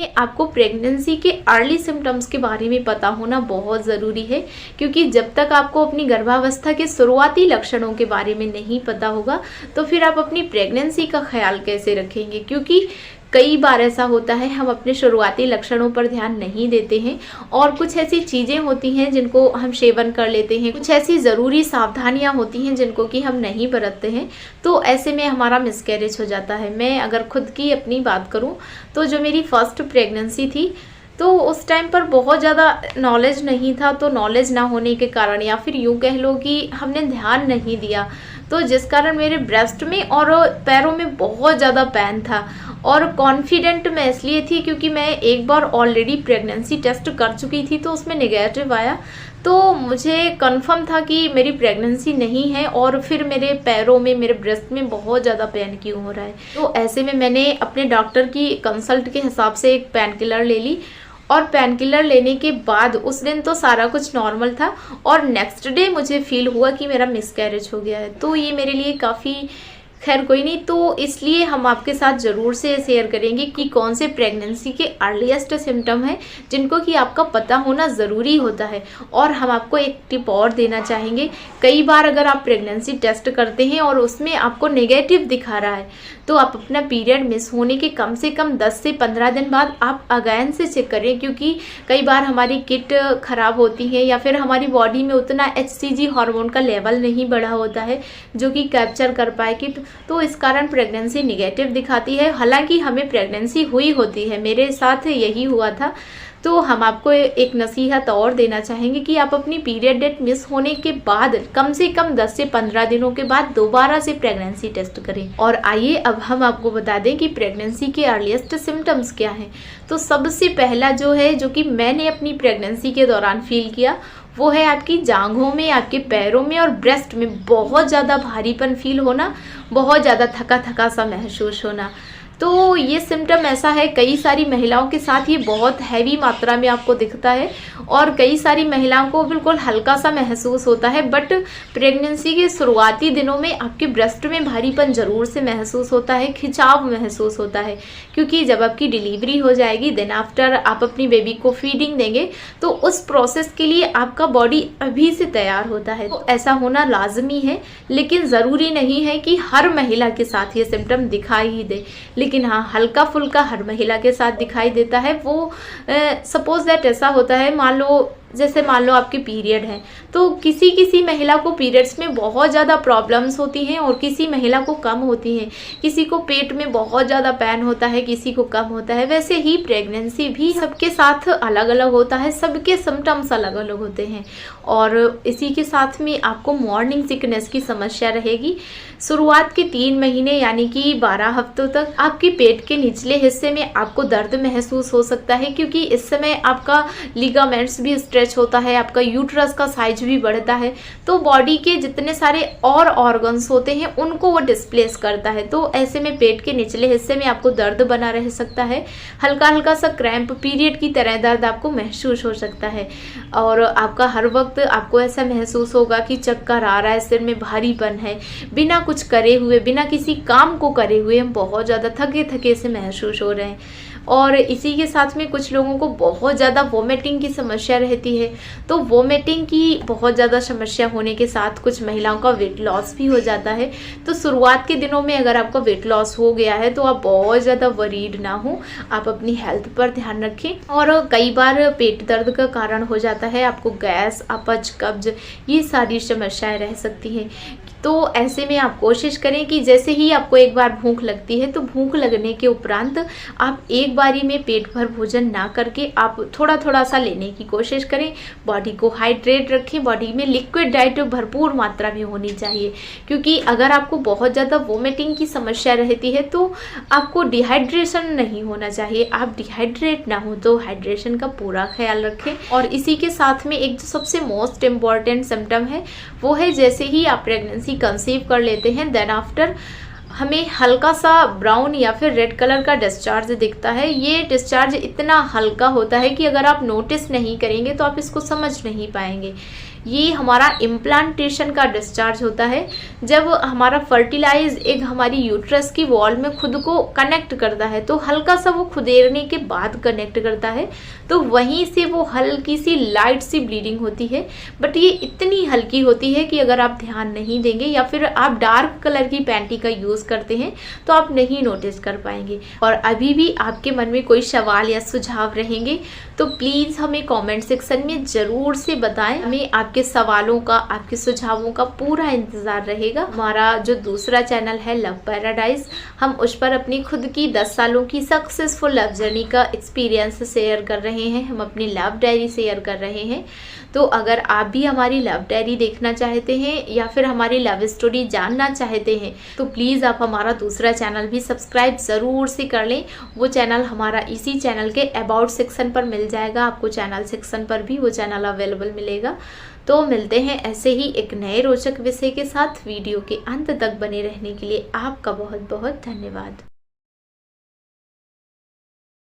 आपको प्रेगनेंसी के early symptoms के बारे में पता होना बहुत ज़रूरी है, क्योंकि जब तक आपको अपनी गर्भावस्था के शुरुआती लक्षणों के बारे में नहीं पता होगा तो फिर आप अपनी प्रेगनेंसी का ख्याल कैसे रखेंगे। क्योंकि कई बार ऐसा होता है हम अपने शुरुआती लक्षणों पर ध्यान नहीं देते हैं और कुछ ऐसी चीज़ें होती हैं जिनको हम सेवन कर लेते हैं, कुछ ऐसी ज़रूरी सावधानियां होती हैं जिनको कि हम नहीं बरतते हैं, तो ऐसे में हमारा मिसकैरेज हो जाता है। मैं अगर खुद की अपनी बात करूं तो जो मेरी फर्स्ट प्रेगनेंसी थी तो उस टाइम पर बहुत ज़्यादा नॉलेज नहीं था, तो नॉलेज ना होने के कारण या फिर यूँ कह लो कि हमने ध्यान नहीं दिया, तो जिस कारण मेरे ब्रेस्ट में और पैरों में बहुत ज़्यादा पेन था। और कॉन्फिडेंट मैं इसलिए थी क्योंकि मैं एक बार ऑलरेडी प्रेगनेंसी टेस्ट कर चुकी थी तो उसमें नेगेटिव आया, तो मुझे कंफर्म था कि मेरी प्रेगनेंसी नहीं है। और फिर मेरे पैरों में, मेरे ब्रेस्ट में बहुत ज़्यादा पेन क्यों हो रहा है, तो ऐसे में मैंने अपने डॉक्टर की कंसल्ट के हिसाब से एक पेन किलर ले ली। और पेन किलर लेने के बाद उस दिन तो सारा कुछ नॉर्मल था और नेक्स्ट डे मुझे फील हुआ कि मेरा मिसकैरेज हो गया है। तो ये मेरे लिए काफ़ी, खैर कोई नहीं, तो इसलिए हम आपके साथ ज़रूर से शेयर करेंगे कि कौन से प्रेगनेंसी के अर्लीस्ट सिम्टम हैं जिनको कि आपका पता होना ज़रूरी होता है। और हम आपको एक टिप और देना चाहेंगे, कई बार अगर आप प्रेगनेंसी टेस्ट करते हैं और उसमें आपको नेगेटिव दिखा रहा है तो आप अपना पीरियड मिस होने के कम से कम 10 से 15 दिन बाद आप अगेन से चेक करें, क्योंकि कई बार हमारी किट ख़राब होती है या फिर हमारी बॉडी में उतना HCG हार्मोन का लेवल नहीं बढ़ा होता है जो कि कैप्चर कर पाए किट, तो इस कारण प्रेगनेंसी निगेटिव दिखाती है। हालांकि हमें प्रेगनेंसी हुई होती है, मेरे साथ यही हुआ था। तो हम आपको एक नसीहत और देना चाहेंगे कि आप अपनी पीरियड डेट मिस होने के बाद कम से कम 10 से 15 दिनों के बाद दोबारा से प्रेगनेंसी टेस्ट करें। और आइए अब हम आपको बता दें कि प्रेगनेंसी के अर्लीस्ट सिम्टम्स क्या हैं। तो सबसे पहला जो है, जो कि मैंने अपनी प्रेगनेंसी के दौरान फील किया, वो है आपकी जांघों में, आपके पैरों में और ब्रेस्ट में बहुत ज़्यादा भारीपन फील होना, बहुत ज़्यादा थका थका सा महसूस होना। तो ये सिम्टम ऐसा है, कई सारी महिलाओं के साथ ये बहुत हैवी मात्रा में आपको दिखता है और कई सारी महिलाओं को बिल्कुल हल्का सा महसूस होता है। बट प्रेगनेंसी के शुरुआती दिनों में आपके ब्रेस्ट में भारीपन ज़रूर से महसूस होता है, खिंचाव महसूस होता है, क्योंकि जब आपकी डिलीवरी हो जाएगी, देन आफ्टर आप अपनी बेबी को फीडिंग देंगे, तो उस प्रोसेस के लिए आपका बॉडी अभी से तैयार होता है। तो ऐसा होना लाजमी है, लेकिन ज़रूरी नहीं है कि हर महिला के साथ ये सिम्टम दिखाई ही दे, लेकिन हाँ हल्का फुल्का हर महिला के साथ दिखाई देता है। वो सपोज दैट ऐसा होता है, मान लो आपके पीरियड है तो किसी किसी महिला को पीरियड्स में बहुत ज़्यादा प्रॉब्लम्स होती हैं और किसी महिला को कम होती हैं, किसी को पेट में बहुत ज़्यादा पेन होता है, किसी को कम होता है। वैसे ही प्रेगनेंसी भी सबके साथ अलग अलग होता है, सबके सिम्टम्स अलग अलग होते हैं। और इसी के साथ में आपको मॉर्निंग सिकनेस की समस्या रहेगी। शुरुआत के 3 महीने यानी कि 12 हफ्तों तक आपके पेट के निचले हिस्से में आपको दर्द महसूस हो सकता है, क्योंकि इस समय आपका लिगामेंट्स भी स्ट्रेच होता है, आपका यूट्रस का साइज भी बढ़ता है, तो बॉडी के जितने सारे और ऑर्गन्स होते हैं उनको वो डिस्प्लेस करता है। तो ऐसे में पेट के निचले हिस्से में आपको दर्द बना रह सकता है, हल्का हल्का सा क्रैम्प पीरियड की तरह दर्द आपको महसूस हो सकता है। और आपका हर वक्त आपको ऐसा महसूस होगा कि चक्कर आ रहा है, सिर में भारीपन है, बिना कुछ करे हुए, बिना किसी काम को करे हुए हम बहुत ज़्यादा थके थके से महसूस हो रहे हैं। और इसी के साथ में कुछ लोगों को बहुत ज़्यादा वोमिटिंग की समस्या रहती है। तो वोमिटिंग की बहुत ज़्यादा समस्या होने के साथ कुछ महिलाओं का वेट लॉस भी हो जाता है। तो शुरुआत के दिनों में अगर आपका वेट लॉस हो गया है तो आप बहुत ज़्यादा वरीड ना हो, आप अपनी हेल्थ पर ध्यान रखें। और कई बार पेट दर्द का कारण हो जाता है आपको गैस, अपच, कब्ज, ये सारी समस्याएं रह सकती हैं। तो ऐसे में आप कोशिश करें कि जैसे ही आपको एक बार भूख लगती है तो भूख लगने के उपरांत आप एक बारी में पेट भर भोजन ना करके आप थोड़ा थोड़ा सा लेने की कोशिश करें। बॉडी को हाइड्रेट रखें, बॉडी में लिक्विड डाइट भरपूर मात्रा में होनी चाहिए, क्योंकि अगर आपको बहुत ज़्यादा वोमिटिंग की समस्या रहती है तो आपको डिहाइड्रेशन नहीं होना चाहिए, आप डिहाइड्रेट ना हो, तो हाइड्रेशन का पूरा ख्याल रखें। और इसी के साथ में एक जो सबसे मोस्ट इम्पॉर्टेंट सिम्टम है वो है, जैसे ही आप प्रेगनेंसी कंसीव कर लेते हैं, देन आफ्टर हमें हल्का सा ब्राउन या फिर रेड कलर का डिस्चार्ज दिखता है। ये डिस्चार्ज इतना हल्का होता है कि अगर आप नोटिस नहीं करेंगे तो आप इसको समझ नहीं पाएंगे। ये हमारा इम्प्लांटेशन का डिस्चार्ज होता है। जब हमारा फर्टिलाइज एग हमारी यूट्रस की वॉल में खुद को कनेक्ट करता है, तो हल्का सा वो खुदेरने के बाद कनेक्ट करता है, तो वहीं से वो हल्की सी लाइट सी ब्लीडिंग होती है। बट ये इतनी हल्की होती है कि अगर आप ध्यान नहीं देंगे या फिर आप डार्क कलर की पैंटी का यूज़ करते हैं तो आप नहीं नोटिस कर पाएंगे। और अभी भी आपके मन में कोई सवाल या सुझाव रहेंगे तो प्लीज़ हमें कमेंट सेक्शन में ज़रूर से बताएं। हमें आपके सवालों का, आपके सुझावों का पूरा इंतज़ार रहेगा। हमारा जो दूसरा चैनल है लव पैराडाइज, हम उस पर अपनी खुद की 10 सालों की सक्सेसफुल लव जर्नी का एक्सपीरियंस शेयर कर रहे हैं, हम अपनी लव डायरी शेयर कर रहे हैं। तो अगर आप भी हमारी लव डायरी देखना चाहते हैं या फिर हमारी लव स्टोरी जानना चाहते हैं तो प्लीज़ आप हमारा दूसरा चैनल भी सब्सक्राइब ज़रूर से कर लें। वो चैनल हमारा इसी चैनल के अबाउट सेक्शन पर मिल जाएगा, आपको चैनल सेक्शन पर भी वो चैनल अवेलेबल मिलेगा। तो मिलते हैं ऐसे ही एक नए रोचक विषय के साथ। वीडियो के अंत तक बने रहने के लिए आपका बहुत बहुत धन्यवाद।